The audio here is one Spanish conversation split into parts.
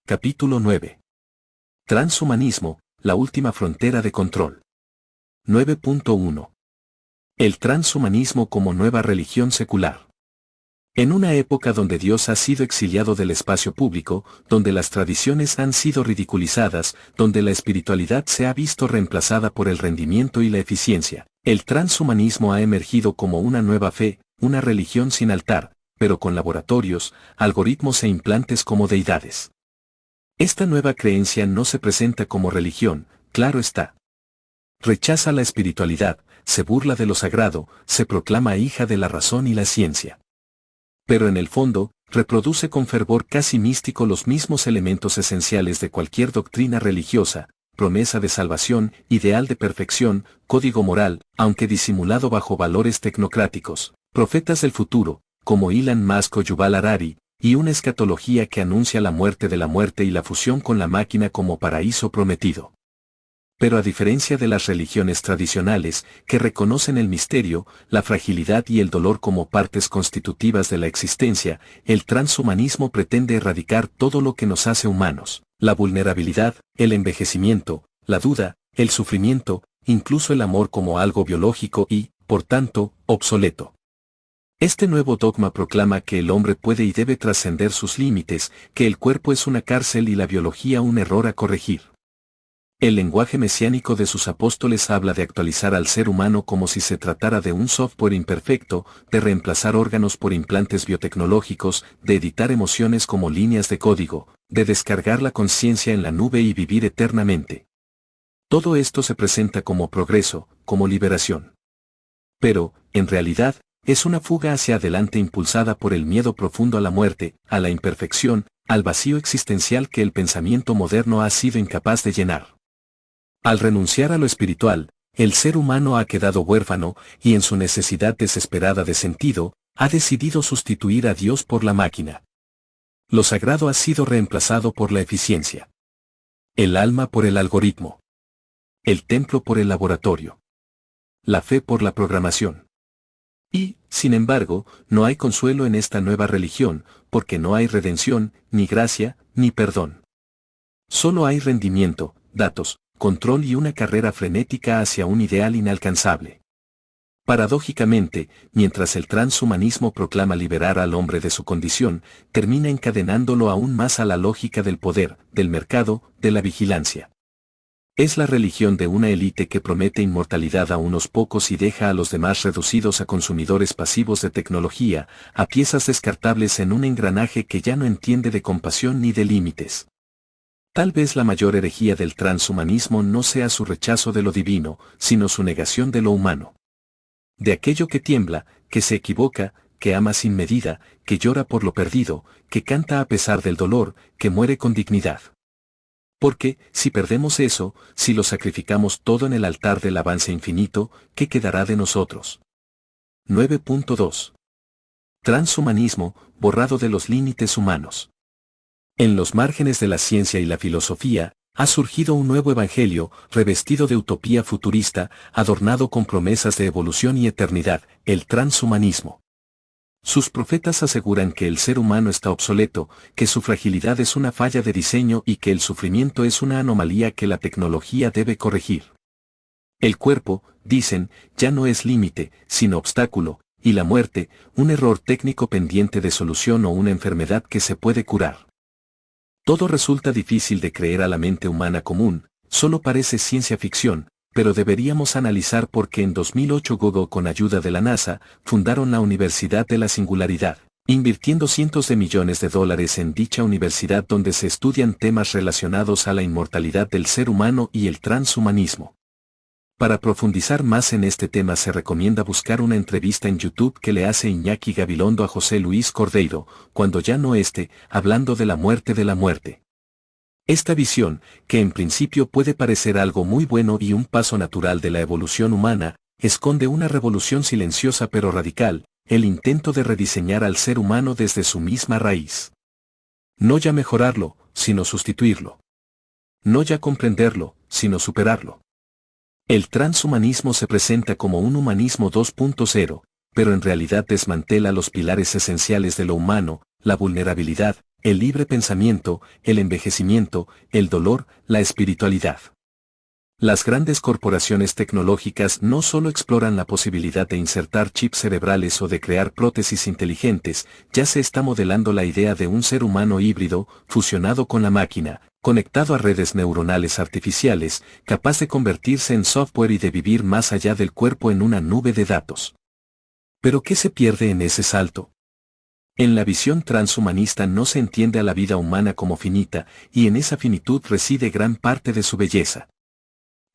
Capítulo 9. Transhumanismo, la última frontera de control. 9.1. El transhumanismo como nueva religión secular. En una época donde Dios ha sido exiliado del espacio público, donde las tradiciones han sido ridiculizadas, donde la espiritualidad se ha visto reemplazada por el rendimiento y la eficiencia, el transhumanismo ha emergido como una nueva fe, una religión sin altar, pero con laboratorios, algoritmos e implantes como deidades. Esta nueva creencia no se presenta como religión, claro está. Rechaza la espiritualidad, se burla de lo sagrado, se proclama hija de la razón y la ciencia. Pero en el fondo, reproduce con fervor casi místico los mismos elementos esenciales de cualquier doctrina religiosa, promesa de salvación, ideal de perfección, código moral, aunque disimulado bajo valores tecnocráticos, profetas del futuro, como Elon Musk o Yuval Harari, y una escatología que anuncia la muerte de la muerte y la fusión con la máquina como paraíso prometido. Pero a diferencia de las religiones tradicionales, que reconocen el misterio, la fragilidad y el dolor como partes constitutivas de la existencia, el transhumanismo pretende erradicar todo lo que nos hace humanos: la vulnerabilidad, el envejecimiento, la duda, el sufrimiento, incluso el amor como algo biológico y, por tanto, obsoleto. Este nuevo dogma proclama que el hombre puede y debe trascender sus límites, que el cuerpo es una cárcel y la biología un error a corregir. El lenguaje mesiánico de sus apóstoles habla de actualizar al ser humano como si se tratara de un software imperfecto, de reemplazar órganos por implantes biotecnológicos, de editar emociones como líneas de código, de descargar la conciencia en la nube y vivir eternamente. Todo esto se presenta como progreso, como liberación. Pero, en realidad, es una fuga hacia adelante impulsada por el miedo profundo a la muerte, a la imperfección, al vacío existencial que el pensamiento moderno ha sido incapaz de llenar. Al renunciar a lo espiritual, el ser humano ha quedado huérfano y en su necesidad desesperada de sentido, ha decidido sustituir a Dios por la máquina. Lo sagrado ha sido reemplazado por la eficiencia. El alma por el algoritmo. El templo por el laboratorio. La fe por la programación. Y, sin embargo, no hay consuelo en esta nueva religión, porque no hay redención, ni gracia, ni perdón. Solo hay rendimiento, datos, control y una carrera frenética hacia un ideal inalcanzable. Paradójicamente, mientras el transhumanismo proclama liberar al hombre de su condición, termina encadenándolo aún más a la lógica del poder, del mercado, de la vigilancia. Es la religión de una élite que promete inmortalidad a unos pocos y deja a los demás reducidos a consumidores pasivos de tecnología, a piezas descartables en un engranaje que ya no entiende de compasión ni de límites. Tal vez la mayor herejía del transhumanismo no sea su rechazo de lo divino, sino su negación de lo humano. De aquello que tiembla, que se equivoca, que ama sin medida, que llora por lo perdido, que canta a pesar del dolor, que muere con dignidad. Porque, si perdemos eso, si lo sacrificamos todo en el altar del avance infinito, ¿qué quedará de nosotros? 9.2. Transhumanismo, borrado de los límites humanos. En los márgenes de la ciencia y la filosofía, ha surgido un nuevo evangelio, revestido de utopía futurista, adornado con promesas de evolución y eternidad: el transhumanismo. Sus profetas aseguran que el ser humano está obsoleto, que su fragilidad es una falla de diseño y que el sufrimiento es una anomalía que la tecnología debe corregir. El cuerpo, dicen, ya no es límite, sino obstáculo, y la muerte, un error técnico pendiente de solución o una enfermedad que se puede curar. Todo resulta difícil de creer a la mente humana común, solo parece ciencia ficción, pero deberíamos analizar por qué en 2008 Google, con ayuda de la NASA, fundaron la Universidad de la Singularidad, invirtiendo cientos de millones de dólares en dicha universidad donde se estudian temas relacionados a la inmortalidad del ser humano y el transhumanismo. Para profundizar más en este tema se recomienda buscar una entrevista en YouTube que le hace Iñaki Gabilondo a José Luis Cordeiro, cuando ya no esté, hablando de la muerte de la muerte. Esta visión, que en principio puede parecer algo muy bueno y un paso natural de la evolución humana, esconde una revolución silenciosa pero radical: el intento de rediseñar al ser humano desde su misma raíz. No ya mejorarlo, sino sustituirlo. No ya comprenderlo, sino superarlo. El transhumanismo se presenta como un humanismo 2.0, pero en realidad desmantela los pilares esenciales de lo humano: la vulnerabilidad, el libre pensamiento, el envejecimiento, el dolor, la espiritualidad. Las grandes corporaciones tecnológicas no solo exploran la posibilidad de insertar chips cerebrales o de crear prótesis inteligentes, ya se está modelando la idea de un ser humano híbrido, fusionado con la máquina, conectado a redes neuronales artificiales, capaz de convertirse en software y de vivir más allá del cuerpo en una nube de datos. ¿Pero qué se pierde en ese salto? En la visión transhumanista no se entiende a la vida humana como finita, y en esa finitud reside gran parte de su belleza.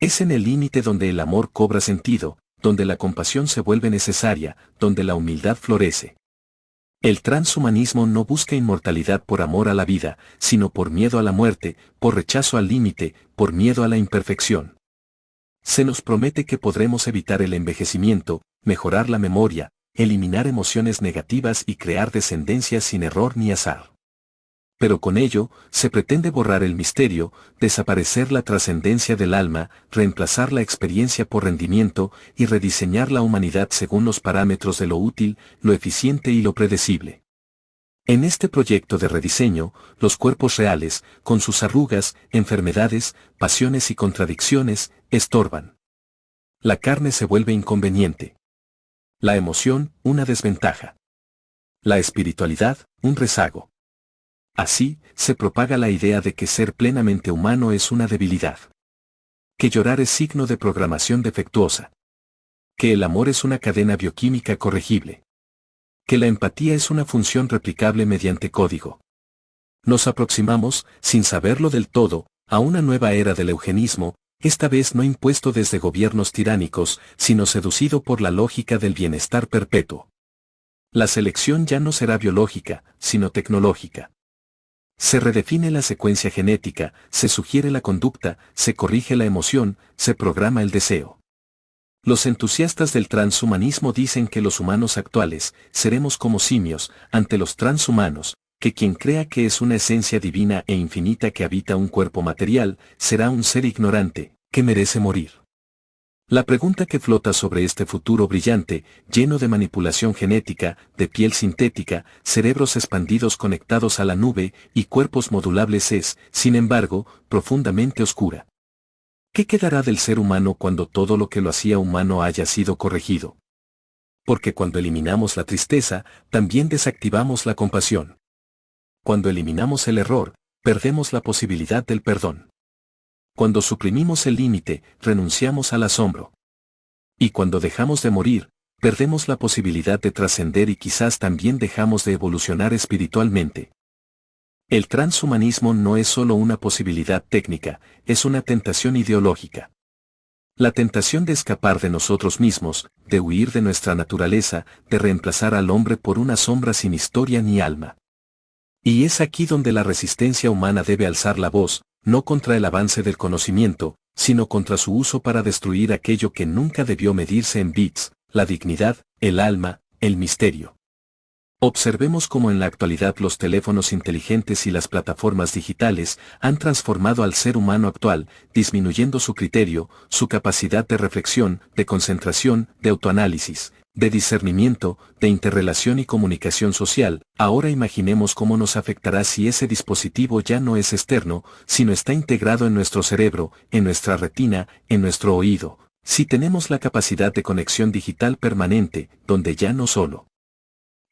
Es en el límite donde el amor cobra sentido, donde la compasión se vuelve necesaria, donde la humildad florece. El transhumanismo no busca inmortalidad por amor a la vida, sino por miedo a la muerte, por rechazo al límite, por miedo a la imperfección. Se nos promete que podremos evitar el envejecimiento, mejorar la memoria, eliminar emociones negativas y crear descendencia sin error ni azar. Pero con ello, se pretende borrar el misterio, desaparecer la trascendencia del alma, reemplazar la experiencia por rendimiento y rediseñar la humanidad según los parámetros de lo útil, lo eficiente y lo predecible. En este proyecto de rediseño, los cuerpos reales, con sus arrugas, enfermedades, pasiones y contradicciones, estorban. La carne se vuelve inconveniente. La emoción, una desventaja. La espiritualidad, un rezago. Así, se propaga la idea de que ser plenamente humano es una debilidad. Que llorar es signo de programación defectuosa. Que el amor es una cadena bioquímica corregible. Que la empatía es una función replicable mediante código. Nos aproximamos, sin saberlo del todo, a una nueva era del eugenismo, esta vez no impuesto desde gobiernos tiránicos, sino seducido por la lógica del bienestar perpetuo. La selección ya no será biológica, sino tecnológica. Se redefine la secuencia genética, se sugiere la conducta, se corrige la emoción, se programa el deseo. Los entusiastas del transhumanismo dicen que los humanos actuales seremos como simios ante los transhumanos, que quien crea que es una esencia divina e infinita que habita un cuerpo material, será un ser ignorante, que merece morir. La pregunta que flota sobre este futuro brillante, lleno de manipulación genética, de piel sintética, cerebros expandidos conectados a la nube y cuerpos modulables es, sin embargo, profundamente oscura. ¿Qué quedará del ser humano cuando todo lo que lo hacía humano haya sido corregido? Porque cuando eliminamos la tristeza, también desactivamos la compasión. Cuando eliminamos el error, perdemos la posibilidad del perdón. Cuando suprimimos el límite, renunciamos al asombro. Y cuando dejamos de morir, perdemos la posibilidad de trascender y quizás también dejamos de evolucionar espiritualmente. El transhumanismo no es solo una posibilidad técnica, es una tentación ideológica. La tentación de escapar de nosotros mismos, de huir de nuestra naturaleza, de reemplazar al hombre por una sombra sin historia ni alma. Y es aquí donde la resistencia humana debe alzar la voz, no contra el avance del conocimiento, sino contra su uso para destruir aquello que nunca debió medirse en bits, la dignidad, el alma, el misterio. Observemos cómo en la actualidad los teléfonos inteligentes y las plataformas digitales han transformado al ser humano actual, disminuyendo su criterio, su capacidad de reflexión, de concentración, de autoanálisis, de discernimiento, de interrelación y comunicación social. Ahora imaginemos cómo nos afectará si ese dispositivo ya no es externo, sino está integrado en nuestro cerebro, en nuestra retina, en nuestro oído. Si tenemos la capacidad de conexión digital permanente, donde ya no solo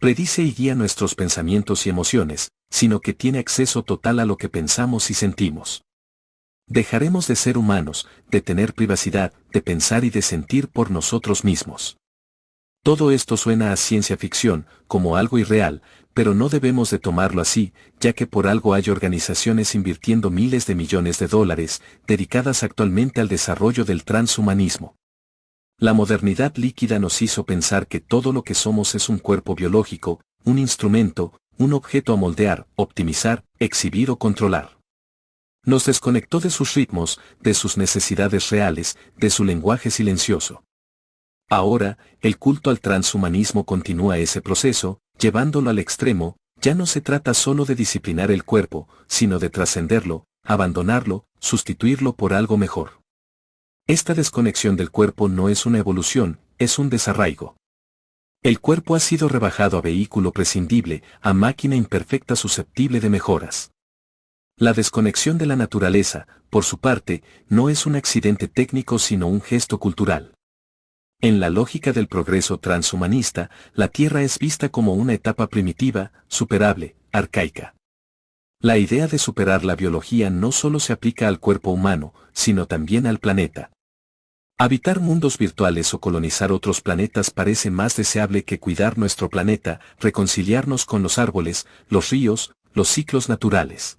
predice y guía nuestros pensamientos y emociones, sino que tiene acceso total a lo que pensamos y sentimos. Dejaremos de ser humanos, de tener privacidad, de pensar y de sentir por nosotros mismos. Todo esto suena a ciencia ficción, como algo irreal, pero no debemos de tomarlo así, ya que por algo hay organizaciones invirtiendo miles de millones de dólares, dedicadas actualmente al desarrollo del transhumanismo. La modernidad líquida nos hizo pensar que todo lo que somos es un cuerpo biológico, un instrumento, un objeto a moldear, optimizar, exhibir o controlar. Nos desconectó de sus ritmos, de sus necesidades reales, de su lenguaje silencioso. Ahora, el culto al transhumanismo continúa ese proceso, llevándolo al extremo. Ya no se trata solo de disciplinar el cuerpo, sino de trascenderlo, abandonarlo, sustituirlo por algo mejor. Esta desconexión del cuerpo no es una evolución, es un desarraigo. El cuerpo ha sido rebajado a vehículo prescindible, a máquina imperfecta susceptible de mejoras. La desconexión de la naturaleza, por su parte, no es un accidente técnico sino un gesto cultural. En la lógica del progreso transhumanista, la Tierra es vista como una etapa primitiva, superable, arcaica. La idea de superar la biología no solo se aplica al cuerpo humano, sino también al planeta. Habitar mundos virtuales o colonizar otros planetas parece más deseable que cuidar nuestro planeta, reconciliarnos con los árboles, los ríos, los ciclos naturales.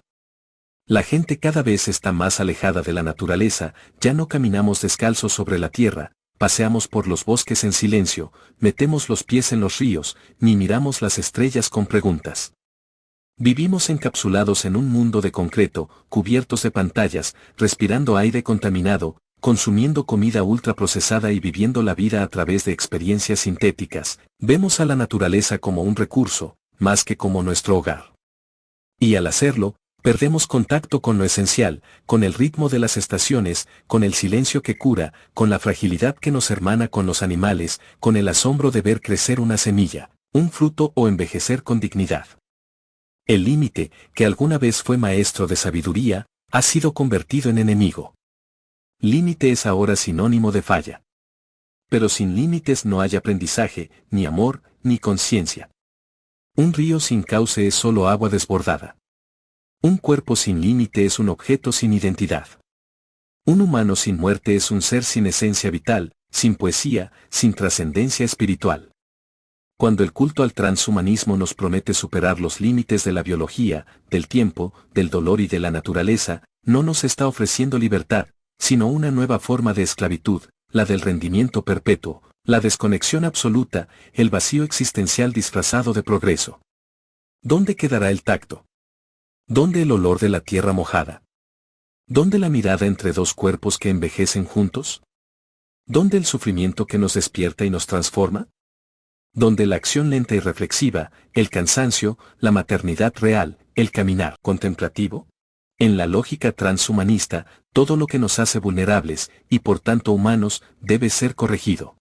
La gente cada vez está más alejada de la naturaleza, ya no caminamos descalzos sobre la tierra, paseamos por los bosques en silencio, metemos los pies en los ríos, ni miramos las estrellas con preguntas. Vivimos encapsulados en un mundo de concreto, cubiertos de pantallas, respirando aire contaminado, consumiendo comida ultraprocesada y viviendo la vida a través de experiencias sintéticas. Vemos a la naturaleza como un recurso, más que como nuestro hogar. Y al hacerlo, perdemos contacto con lo esencial, con el ritmo de las estaciones, con el silencio que cura, con la fragilidad que nos hermana con los animales, con el asombro de ver crecer una semilla, un fruto o envejecer con dignidad. El límite, que alguna vez fue maestro de sabiduría, ha sido convertido en enemigo. Límite es ahora sinónimo de falla. Pero sin límites no hay aprendizaje, ni amor, ni conciencia. Un río sin cauce es solo agua desbordada. Un cuerpo sin límite es un objeto sin identidad. Un humano sin muerte es un ser sin esencia vital, sin poesía, sin trascendencia espiritual. Cuando el culto al transhumanismo nos promete superar los límites de la biología, del tiempo, del dolor y de la naturaleza, no nos está ofreciendo libertad, sino una nueva forma de esclavitud, la del rendimiento perpetuo, la desconexión absoluta, el vacío existencial disfrazado de progreso. ¿Dónde quedará el tacto? ¿Dónde el olor de la tierra mojada? ¿Dónde la mirada entre dos cuerpos que envejecen juntos? ¿Dónde el sufrimiento que nos despierta y nos transforma? ¿Dónde la acción lenta y reflexiva, el cansancio, la maternidad real, el caminar contemplativo? En la lógica transhumanista, todo lo que nos hace vulnerables, y por tanto humanos, debe ser corregido.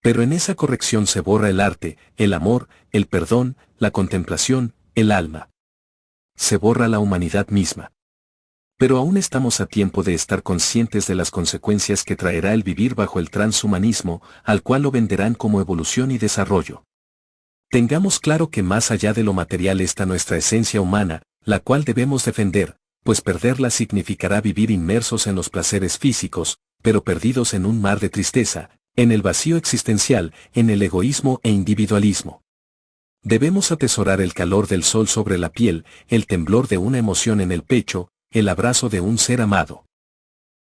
Pero en esa corrección se borra el arte, el amor, el perdón, la contemplación, el alma. Se borra la humanidad misma. Pero aún estamos a tiempo de estar conscientes de las consecuencias que traerá el vivir bajo el transhumanismo, al cual lo venderán como evolución y desarrollo. Tengamos claro que más allá de lo material está nuestra esencia humana, la cual debemos defender, pues perderla significará vivir inmersos en los placeres físicos, pero perdidos en un mar de tristeza, en el vacío existencial, en el egoísmo e individualismo. Debemos atesorar el calor del sol sobre la piel, el temblor de una emoción en el pecho, el abrazo de un ser amado.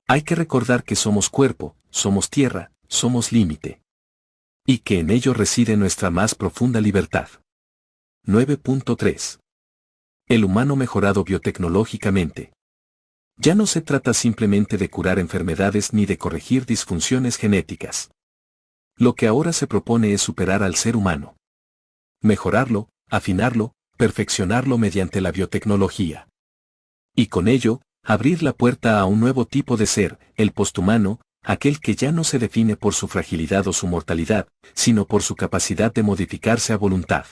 Hay que recordar que somos cuerpo, somos tierra, somos límite. Y que en ello reside nuestra más profunda libertad. 9.3. El humano mejorado biotecnológicamente. Ya no se trata simplemente de curar enfermedades ni de corregir disfunciones genéticas. Lo que ahora se propone es superar al ser humano. Mejorarlo, afinarlo, perfeccionarlo mediante la biotecnología. Y con ello, abrir la puerta a un nuevo tipo de ser, el posthumano, aquel que ya no se define por su fragilidad o su mortalidad, sino por su capacidad de modificarse a voluntad.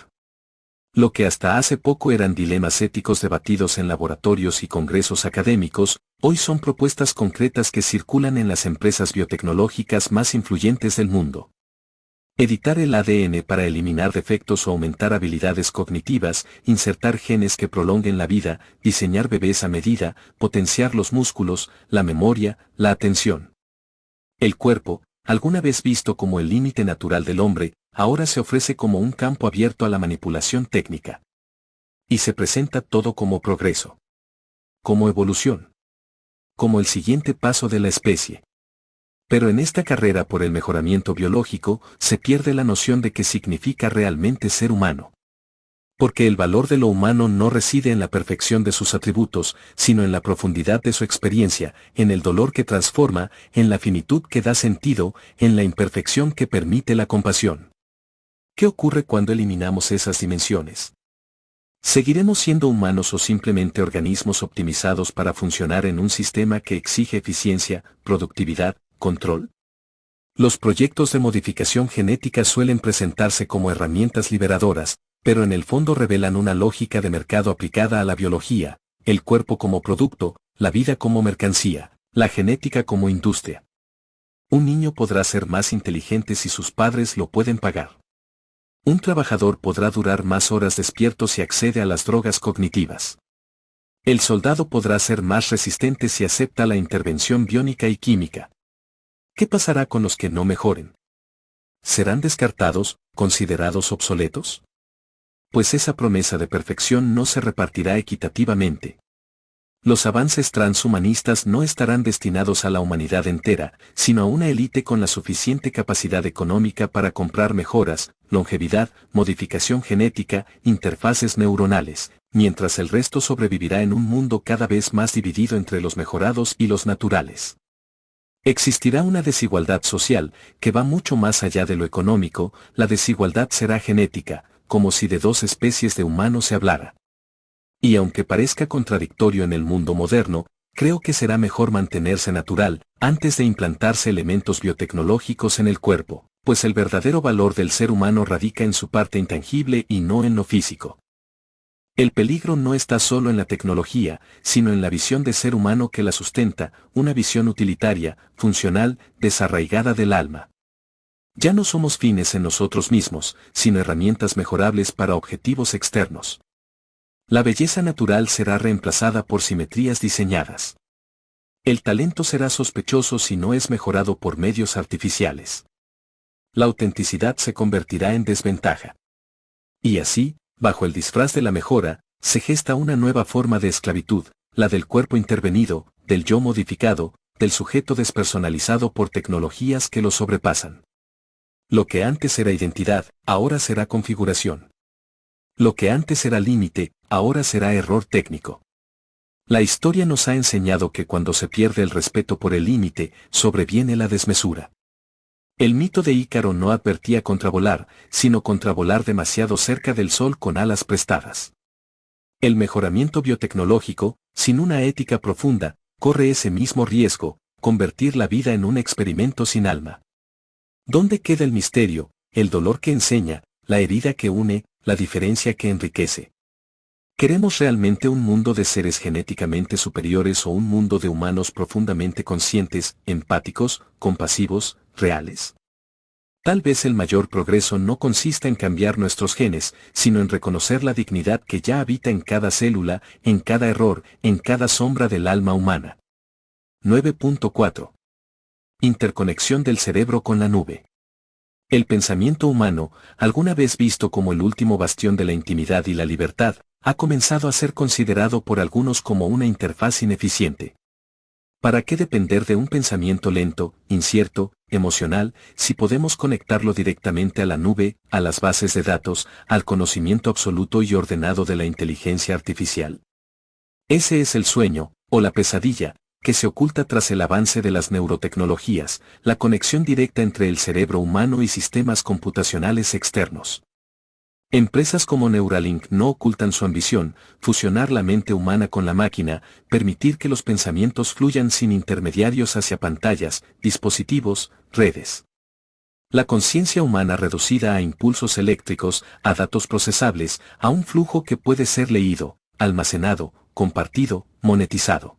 Lo que hasta hace poco eran dilemas éticos debatidos en laboratorios y congresos académicos, hoy son propuestas concretas que circulan en las empresas biotecnológicas más influyentes del mundo. Editar el ADN para eliminar defectos o aumentar habilidades cognitivas, insertar genes que prolonguen la vida, diseñar bebés a medida, potenciar los músculos, la memoria, la atención. El cuerpo, alguna vez visto como el límite natural del hombre, ahora se ofrece como un campo abierto a la manipulación técnica. Y se presenta todo como progreso. Como evolución. Como el siguiente paso de la especie. Pero en esta carrera por el mejoramiento biológico, se pierde la noción de qué significa realmente ser humano. Porque el valor de lo humano no reside en la perfección de sus atributos, sino en la profundidad de su experiencia, en el dolor que transforma, en la finitud que da sentido, en la imperfección que permite la compasión. ¿Qué ocurre cuando eliminamos esas dimensiones? ¿Seguiremos siendo humanos o simplemente organismos optimizados para funcionar en un sistema que exige eficiencia, productividad, control? Los proyectos de modificación genética suelen presentarse como herramientas liberadoras, pero en el fondo revelan una lógica de mercado aplicada a la biología, el cuerpo como producto, la vida como mercancía, la genética como industria. Un niño podrá ser más inteligente si sus padres lo pueden pagar. Un trabajador podrá durar más horas despierto si accede a las drogas cognitivas. El soldado podrá ser más resistente si acepta la intervención biónica y química. ¿Qué pasará con los que no mejoren? ¿Serán descartados, considerados obsoletos? Pues esa promesa de perfección no se repartirá equitativamente. Los avances transhumanistas no estarán destinados a la humanidad entera, sino a una élite con la suficiente capacidad económica para comprar mejoras, longevidad, modificación genética, interfaces neuronales, mientras el resto sobrevivirá en un mundo cada vez más dividido entre los mejorados y los naturales. Existirá una desigualdad social, que va mucho más allá de lo económico. La desigualdad será genética, como si de dos especies de humanos se hablara. Y aunque parezca contradictorio en el mundo moderno, creo que será mejor mantenerse natural, antes de implantarse elementos biotecnológicos en el cuerpo, pues el verdadero valor del ser humano radica en su parte intangible y no en lo físico. El peligro no está solo en la tecnología, sino en la visión de ser humano que la sustenta, una visión utilitaria, funcional, desarraigada del alma. Ya no somos fines en nosotros mismos, sino herramientas mejorables para objetivos externos. La belleza natural será reemplazada por simetrías diseñadas. El talento será sospechoso si no es mejorado por medios artificiales. La autenticidad se convertirá en desventaja. Y así, bajo el disfraz de la mejora, se gesta una nueva forma de esclavitud, la del cuerpo intervenido, del yo modificado, del sujeto despersonalizado por tecnologías que lo sobrepasan. Lo que antes era identidad, ahora será configuración. Lo que antes era límite, ahora será error técnico. La historia nos ha enseñado que cuando se pierde el respeto por el límite, sobreviene la desmesura. El mito de Ícaro no advertía contra volar, sino contra volar demasiado cerca del sol con alas prestadas. El mejoramiento biotecnológico, sin una ética profunda, corre ese mismo riesgo, convertir la vida en un experimento sin alma. ¿Dónde queda el misterio, el dolor que enseña, la herida que une, la diferencia que enriquece? ¿Queremos realmente un mundo de seres genéticamente superiores o un mundo de humanos profundamente conscientes, empáticos, compasivos, reales? Tal vez el mayor progreso no consista en cambiar nuestros genes, sino en reconocer la dignidad que ya habita en cada célula, en cada error, en cada sombra del alma humana. 9.4. Interconexión del cerebro con la nube. El pensamiento humano, alguna vez visto como el último bastión de la intimidad y la libertad, ha comenzado a ser considerado por algunos como una interfaz ineficiente. ¿Para qué depender de un pensamiento lento, incierto, emocional, si podemos conectarlo directamente a la nube, a las bases de datos, al conocimiento absoluto y ordenado de la inteligencia artificial? Ese es el sueño, o la pesadilla, que se oculta tras el avance de las neurotecnologías, la conexión directa entre el cerebro humano y sistemas computacionales externos. Empresas como Neuralink no ocultan su ambición, fusionar la mente humana con la máquina, permitir que los pensamientos fluyan sin intermediarios hacia pantallas, dispositivos, redes. La conciencia humana reducida a impulsos eléctricos, a datos procesables, a un flujo que puede ser leído, almacenado, compartido, monetizado.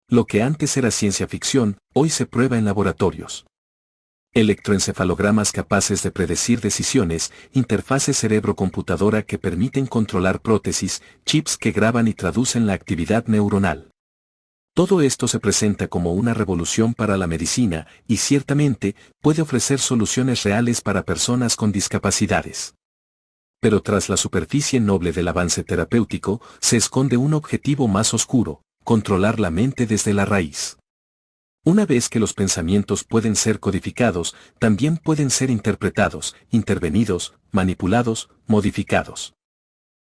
Lo que antes era ciencia ficción, hoy se prueba en laboratorios. Electroencefalogramas capaces de predecir decisiones, interfaces cerebro-computadora que permiten controlar prótesis, chips que graban y traducen la actividad neuronal. Todo esto se presenta como una revolución para la medicina y ciertamente puede ofrecer soluciones reales para personas con discapacidades. Pero tras la superficie noble del avance terapéutico, se esconde un objetivo más oscuro: controlar la mente desde la raíz. Una vez que los pensamientos pueden ser codificados, también pueden ser interpretados, intervenidos, manipulados, modificados.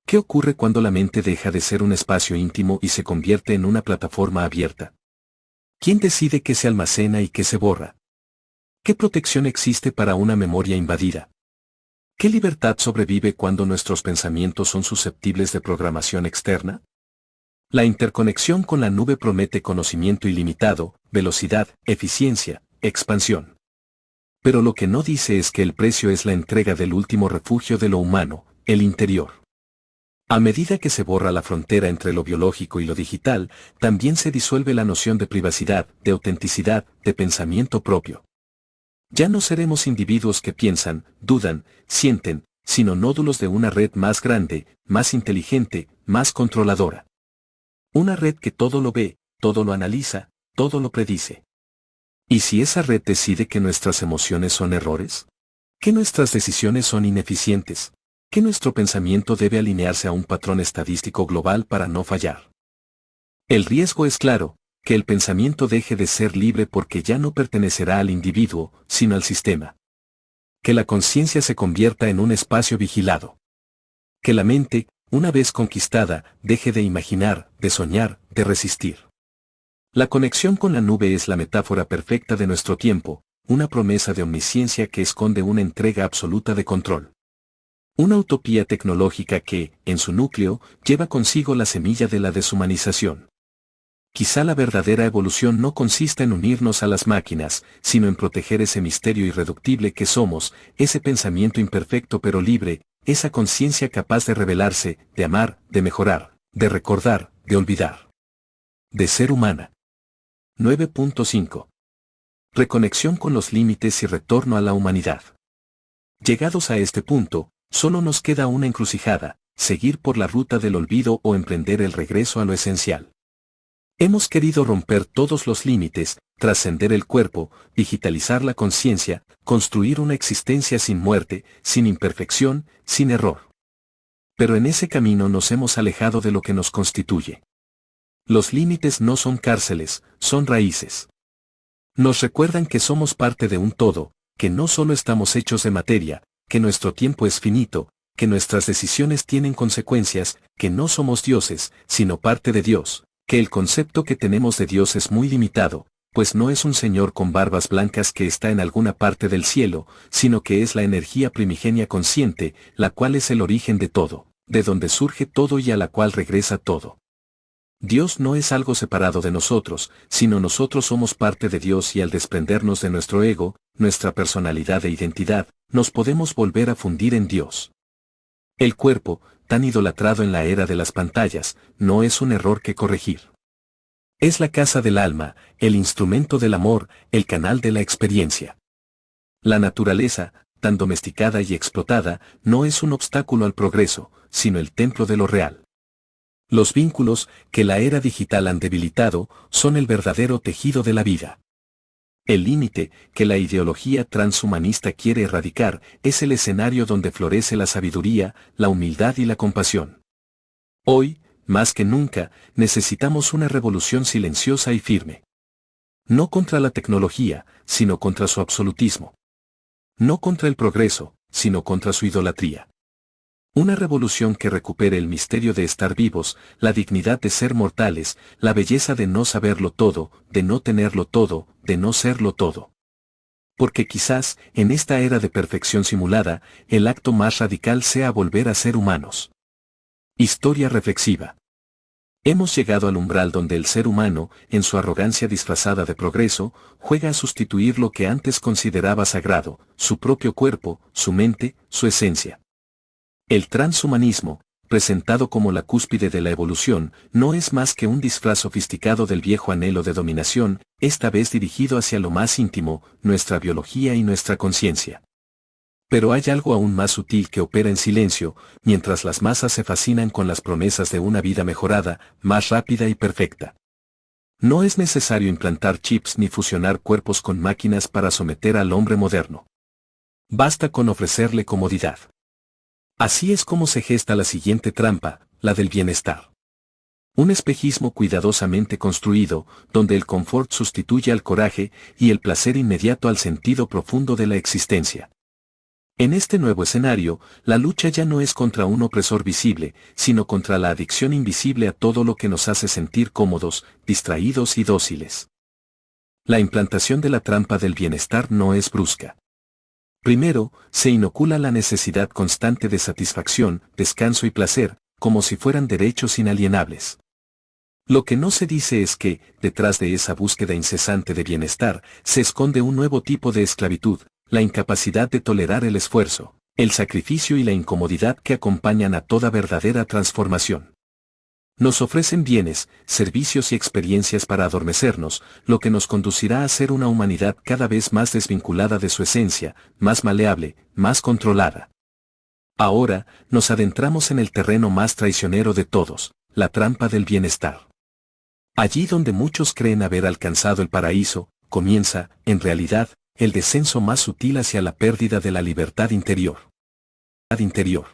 ¿Qué ocurre cuando la mente deja de ser un espacio íntimo y se convierte en una plataforma abierta? ¿Quién decide qué se almacena y qué se borra? ¿Qué protección existe para una memoria invadida? ¿Qué libertad sobrevive cuando nuestros pensamientos son susceptibles de programación externa? La interconexión con la nube promete conocimiento ilimitado, velocidad, eficiencia, expansión. Pero lo que no dice es que el precio es la entrega del último refugio de lo humano, el interior. A medida que se borra la frontera entre lo biológico y lo digital, también se disuelve la noción de privacidad, de autenticidad, de pensamiento propio. Ya no seremos individuos que piensan, dudan, sienten, sino nódulos de una red más grande, más inteligente, más controladora. Una red que todo lo ve, todo lo analiza, todo lo predice. ¿Y si esa red decide que nuestras emociones son errores? ¿Que nuestras decisiones son ineficientes? ¿Que nuestro pensamiento debe alinearse a un patrón estadístico global para no fallar? El riesgo es claro, que el pensamiento deje de ser libre porque ya no pertenecerá al individuo, sino al sistema. Que la conciencia se convierta en un espacio vigilado. Que la mente, una vez conquistada, deje de imaginar, de soñar, de resistir. La conexión con la nube es la metáfora perfecta de nuestro tiempo, una promesa de omnisciencia que esconde una entrega absoluta de control. Una utopía tecnológica que, en su núcleo, lleva consigo la semilla de la deshumanización. Quizá la verdadera evolución no consista en unirnos a las máquinas, sino en proteger ese misterio irreductible que somos, ese pensamiento imperfecto pero libre, esa conciencia capaz de revelarse, de amar, de mejorar, de recordar, de olvidar. De ser humana. 9.5. Reconexión con los límites y retorno a la humanidad. Llegados a este punto, solo nos queda una encrucijada, seguir por la ruta del olvido o emprender el regreso a lo esencial. Hemos querido romper todos los límites, trascender el cuerpo, digitalizar la conciencia, construir una existencia sin muerte, sin imperfección, sin error. Pero en ese camino nos hemos alejado de lo que nos constituye. Los límites no son cárceles, son raíces. Nos recuerdan que somos parte de un todo, que no solo estamos hechos de materia, que nuestro tiempo es finito, que nuestras decisiones tienen consecuencias, que no somos dioses, sino parte de Dios, que el concepto que tenemos de Dios es muy limitado, pues no es un señor con barbas blancas que está en alguna parte del cielo, sino que es la energía primigenia consciente, la cual es el origen de todo, de donde surge todo y a la cual regresa todo. Dios no es algo separado de nosotros, sino nosotros somos parte de Dios y al desprendernos de nuestro ego, nuestra personalidad e identidad, nos podemos volver a fundir en Dios. El cuerpo, tan idolatrado en la era de las pantallas, no es un error que corregir. Es la casa del alma, el instrumento del amor, el canal de la experiencia. La naturaleza, tan domesticada y explotada, no es un obstáculo al progreso, sino el templo de lo real. Los vínculos, que la era digital han debilitado, son el verdadero tejido de la vida. El límite, que la ideología transhumanista quiere erradicar, es el escenario donde florece la sabiduría, la humildad y la compasión. Hoy, más que nunca, necesitamos una revolución silenciosa y firme. No contra la tecnología, sino contra su absolutismo. No contra el progreso, sino contra su idolatría. Una revolución que recupere el misterio de estar vivos, la dignidad de ser mortales, la belleza de no saberlo todo, de no tenerlo todo, de no serlo todo. Porque quizás, en esta era de perfección simulada, el acto más radical sea volver a ser humanos. Historia reflexiva. Hemos llegado al umbral donde el ser humano, en su arrogancia disfrazada de progreso, juega a sustituir lo que antes consideraba sagrado, su propio cuerpo, su mente, su esencia. El transhumanismo, presentado como la cúspide de la evolución, no es más que un disfraz sofisticado del viejo anhelo de dominación, esta vez dirigido hacia lo más íntimo, nuestra biología y nuestra conciencia. Pero hay algo aún más sutil que opera en silencio, mientras las masas se fascinan con las promesas de una vida mejorada, más rápida y perfecta. No es necesario implantar chips ni fusionar cuerpos con máquinas para someter al hombre moderno. Basta con ofrecerle comodidad. Así es como se gesta la siguiente trampa, la del bienestar. Un espejismo cuidadosamente construido, donde el confort sustituye al coraje y el placer inmediato al sentido profundo de la existencia. En este nuevo escenario, la lucha ya no es contra un opresor visible, sino contra la adicción invisible a todo lo que nos hace sentir cómodos, distraídos y dóciles. La implantación de la trampa del bienestar no es brusca. Primero, se inocula la necesidad constante de satisfacción, descanso y placer, como si fueran derechos inalienables. Lo que no se dice es que, detrás de esa búsqueda incesante de bienestar, se esconde un nuevo tipo de esclavitud, la incapacidad de tolerar el esfuerzo, el sacrificio y la incomodidad que acompañan a toda verdadera transformación. Nos ofrecen bienes, servicios y experiencias para adormecernos, lo que nos conducirá a ser una humanidad cada vez más desvinculada de su esencia, más maleable, más controlada. Ahora, nos adentramos en el terreno más traicionero de todos, la trampa del bienestar. Allí donde muchos creen haber alcanzado el paraíso, comienza, en realidad, el descenso más sutil hacia la pérdida de la libertad interior. Interior.